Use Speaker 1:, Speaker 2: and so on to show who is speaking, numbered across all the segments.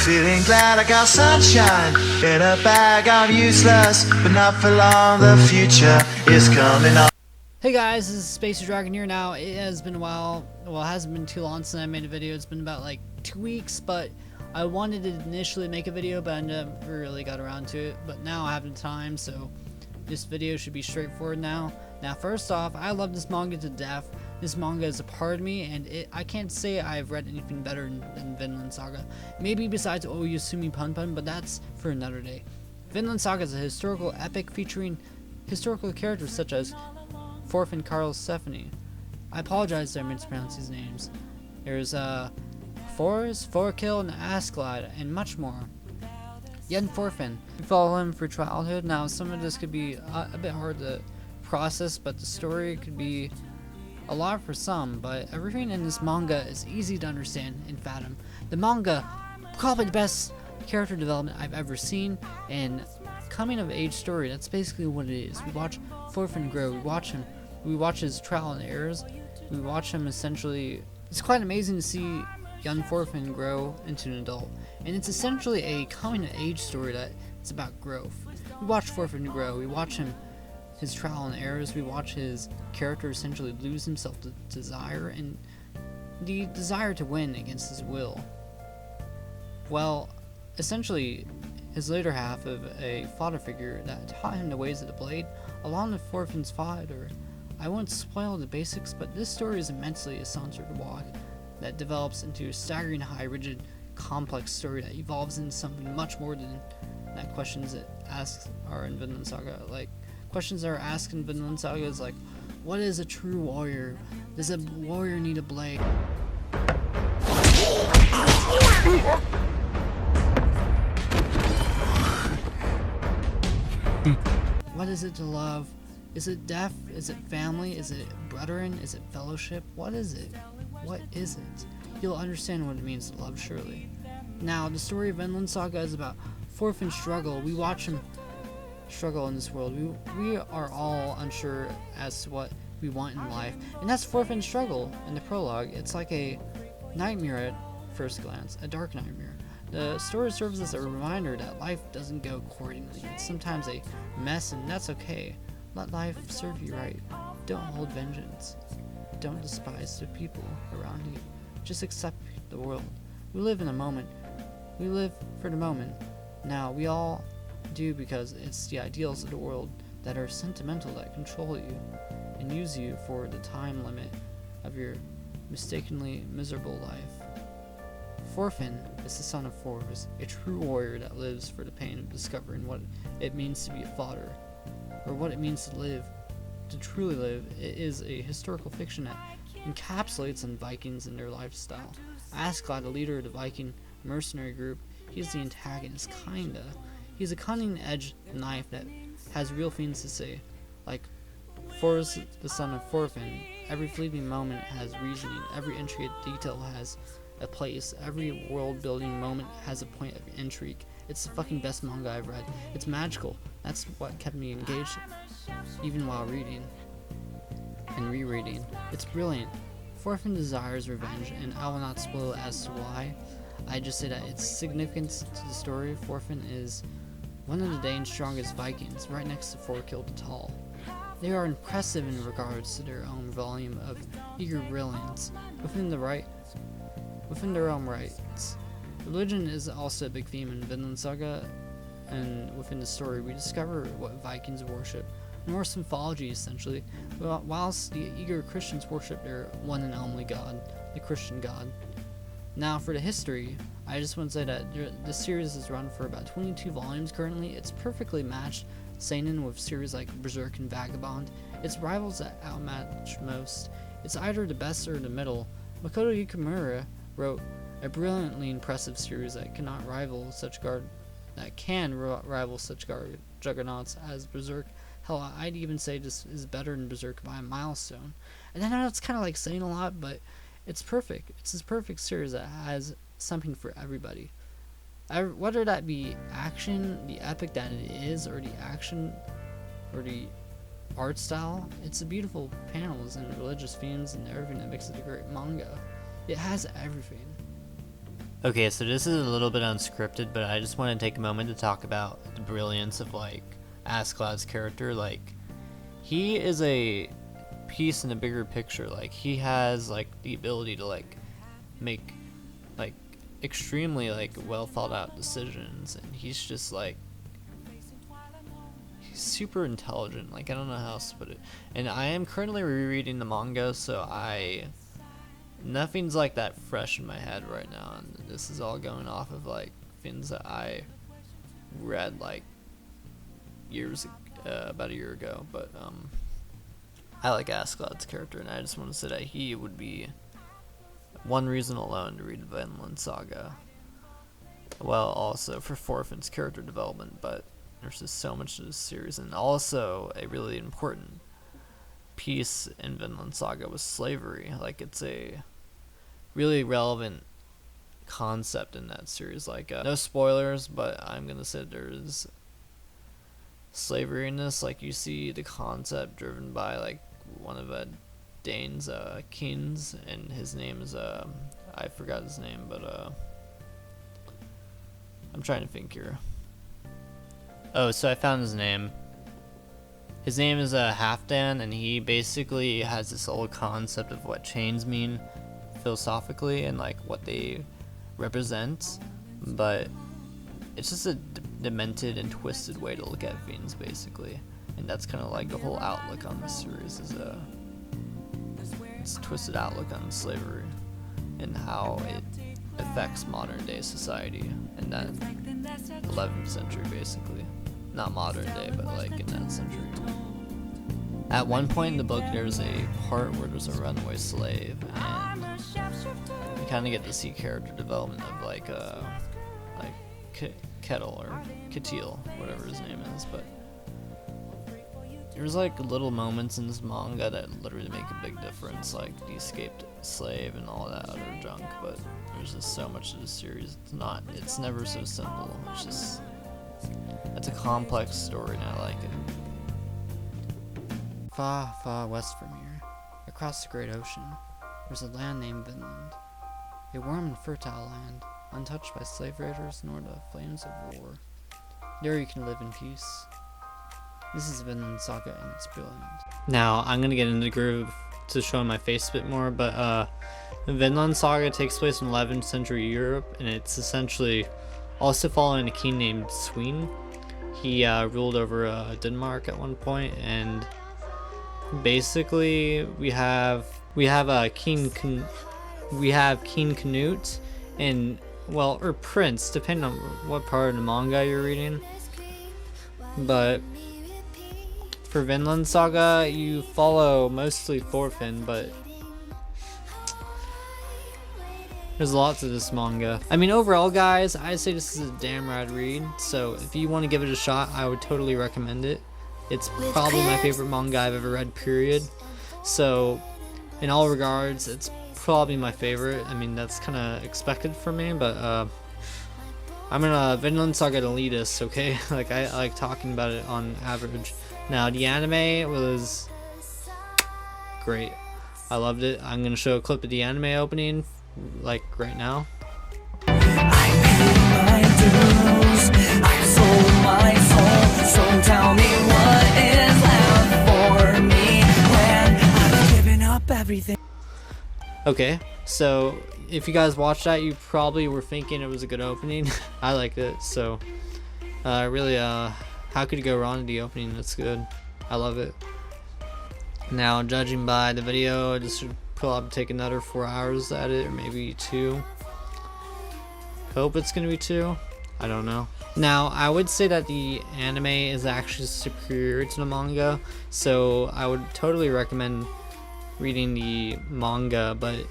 Speaker 1: Feeling glad I got sunshine in a bag. I'm useless, but not for long. The future is coming up.
Speaker 2: Hey guys, this is Space Dragon here. Now, it has been a while. Well, it hasn't been too long since I made a video. It's been about like 2 weeks, but I wanted to initially make a video, but I never really got around to it. But now I have the time, so this video should be straightforward now. Now, first off, I love this manga to death. This manga is a part of me, and I can't say I've read anything better than Vinland Saga. Maybe besides Oh Yasumi Pun Pun, but that's for another day. Vinland Saga is a historical epic featuring historical characters such as Thorfinn Karlsefni. I apologize if I mispronounced these names. There's Thors, Thorkill, and Askeladd, and much more. Yen Thorfinn. We follow him for childhood. Now, some of this could be a bit hard to process, but the story could be a lot for some, but everything in this manga is easy to understand and fathom. The manga, probably the best character development I've ever seen, and coming of age story, that's basically what it is. We watch Thorfinn grow, we watch his trial and errors, we watch him essentially. It's quite amazing to see young Thorfinn grow into an adult, and it's essentially a coming of age story that it's about growth. We watch Thorfinn grow, we watch his trial and errors, we watch his character essentially lose himself to desire and the desire to win against his will. Well, essentially, his later half of a father figure that taught him the ways of the blade, along with Thorfinn's father. I won't spoil the basics, but this story is immensely a saunter to walk that develops into a staggering high, rigid, complex story that evolves into something much more than that questions it asks are in Vinland Saga. Like, questions that are asked in Vinland Saga is like, what is a true warrior? Does a warrior need a blade? What is it to love? Is it death? Is it family? Is it brethren? Is it fellowship? What is it? What is it? You'll understand what it means to love, surely. Now, the story of Vinland Saga is about Thorfinn's struggle. We watch him struggle in this world. We are all unsure as to what we want in life, and that's Thorfinn's struggle in the prologue. It's like a nightmare at first glance, a dark nightmare. The story serves as a reminder that life doesn't go accordingly. It's sometimes a mess, and that's okay. Let life serve you right. Don't hold vengeance. Don't despise the people around you. Just accept the world. We live in a moment. We live for the moment. Now, we all do, because it's the ideals of the world that are sentimental, that control you and use you for the time limit of your mistakenly miserable life. Thorfinn is the son of Thors, a true warrior that lives for the pain of discovering what it means to be a father, or what it means to live, to truly live. It is a historical fiction that encapsulates on Vikings and their lifestyle. Askeladd, the leader of the Viking mercenary group, he's the antagonist, kinda. He's a cunning-edged knife that has real things to say. Like Thors, the son of Thorfinn, every fleeting moment has reasoning, every intricate detail has a place, every world-building moment has a point of intrigue. It's the fucking best manga I've read. It's magical. That's what kept me engaged, even while reading and rereading. It's brilliant. Thorfinn desires revenge, and I will not spoil as to why. I just say that its significance to the story. Thorfinn is one of the Dane's strongest Vikings, right next to Thorkill the Tall. They are impressive in regards to their own volume of eager brilliance within their own rights. Religion is also a big theme in Vinland Saga, and within the story we discover what Vikings worship. Norse mythology, essentially, whilst the eager Christians worship their one and only God, the Christian God. Now, for the history, I just want to say that the series is run for about 22 volumes currently. It's perfectly matched seinen with series like Berserk and Vagabond. Its rivals that outmatch most. It's either the best or the middle. Makoto Yukimura wrote a brilliantly impressive series that can rival such juggernauts as Berserk. Hell, I'd even say this is better than Berserk by a milestone. And I know it's kind of like saying a lot, but it's perfect. It's this perfect series that has something for everybody. Whether that be action, the epic that it is, or the action, or the art style, it's the beautiful panels and religious themes and everything that makes it a great manga. It has everything. Okay, so this is a little bit unscripted, but I just want to take a moment to talk about the brilliance of like Askeladd's character. Like, he is a piece in a bigger picture. Like, he has like the ability to like make like extremely like well thought out decisions, and he's just like he's super intelligent. Like, I don't know how else to put it. And I am currently rereading the manga, so nothing's like that fresh in my head right now, and this is all going off of like things that I read like about a year ago. But I like Askeladd's character, and I just want to say that he would be one reason alone to read Vinland Saga. Well, also for Thorfinn's character development, but there's just so much to this series, and also a really important piece in Vinland Saga was slavery. Like, it's a really relevant concept in that series. Like, no spoilers, but I'm gonna say there's slavery in this. Like, you see the concept driven by like one of Dane's kings, and his name is I forgot his name, but I'm trying to think here. Oh, so I found his name. His name is Halfdan, and he basically has this old concept of what chains mean philosophically and like what they represent, but it's just a demented and twisted way to look at things, basically. And that's kind of like the whole outlook on this series is it's a twisted outlook on slavery and how it affects modern day society and that 11th century, basically. Not modern day, but like in that century. At one point in the book, there's a part where there's a runaway slave, and you kind of get to see character development of like Kettle or Ketil, whatever his name is. But there's like little moments in this manga that literally make a big difference, like the escaped slave and all that other junk. But there's just so much to this series. It's never so simple. It's a complex story, and I like it. Far, far west from here, across the great ocean, there's a land named Vinland. A warm and fertile land, untouched by slave raiders nor the flames of war. There you can live in peace. This is Vinland Saga, and it's brilliant. Now, I'm gonna get into the groove to show my face a bit more, but Vinland Saga takes place in 11th century Europe, and it's essentially also following a king named Sweden. He ruled over Denmark at one point, and basically we have King Canute, and or Prince, depending on what part of the manga you're reading. But for Vinland Saga, you follow mostly Thorfinn, but there's a lot to this manga. I mean, overall, guys, I'd say this is a damn rad read. So if you want to give it a shot, I would totally recommend it. It's probably my favorite manga I've ever read, period. So in all regards, it's probably my favorite. I mean, that's kind of expected from me, but I'm a Vinland Saga elitist, okay? Like, I like talking about it on average. Now, the anime was great. I loved it. I'm going to show a clip of the anime opening, like, right now.
Speaker 3: I paid my dues, I sold my soul, so tell me what is left for me when I've given up everything.
Speaker 2: Okay, so if you guys watched that, you probably were thinking it was a good opening. I liked it, so really, how could you go wrong with the opening? That's good. I love it. Now, judging by the video, this should probably take another 4 hours to edit, or maybe 2. Hope it's gonna be 2. I don't know. Now, I would say that the anime is actually superior to the manga, so I would totally recommend reading the manga, but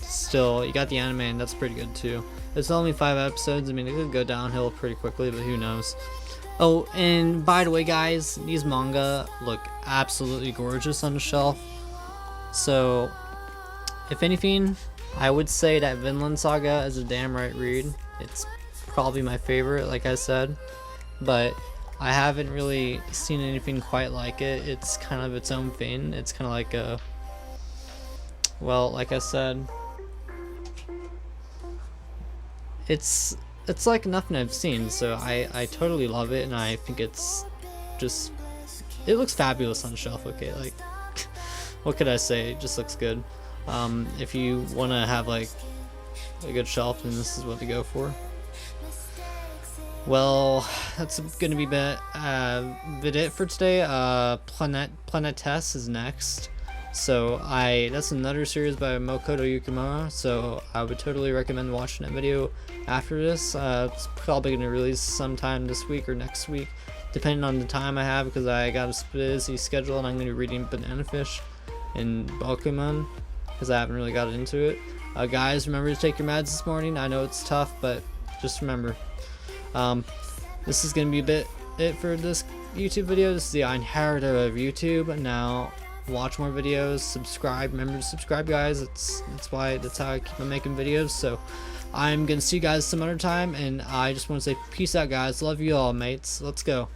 Speaker 2: still, you got the anime, and that's pretty good too. It's only 5 episodes. I mean, it could go downhill pretty quickly, but who knows. Oh, and by the way, guys, these manga look absolutely gorgeous on the shelf. So, if anything, I would say that Vinland Saga is a damn right read. It's probably my favorite, like I said, but I haven't really seen anything quite like it. It's kind of its own thing. It's kind of like a, well, like I said, it's like nothing I've seen, so I totally love it, and I think it's just, it looks fabulous on the shelf. Okay, like what could I say? It just looks good. If you want to have like a good shelf, then this is what to go for. Well, that's gonna be bit it for today. Planet Test is next. So that's another series by Makoto Yukimura, so I would totally recommend watching that video after this. It's probably going to release sometime this week or next week, depending on the time I have, because I got a busy schedule and I'm going to be reading Banana Fish and Bakuman, because I haven't really got into it. Guys, remember to take your meds this morning. I know it's tough, but just remember. This is going to be it for this YouTube video. This is the Einherjar of YouTube. Now, watch more videos, subscribe. Remember to subscribe, guys. That's how I keep on making videos. So I'm gonna see you guys some other time, and I just want to say peace out, guys. Love you all, mates. Let's go.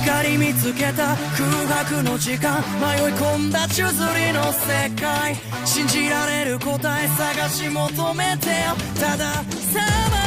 Speaker 3: 光見つけた空白の時間迷い込んだ宙づりの世界信じられる答え探し求めてよたださま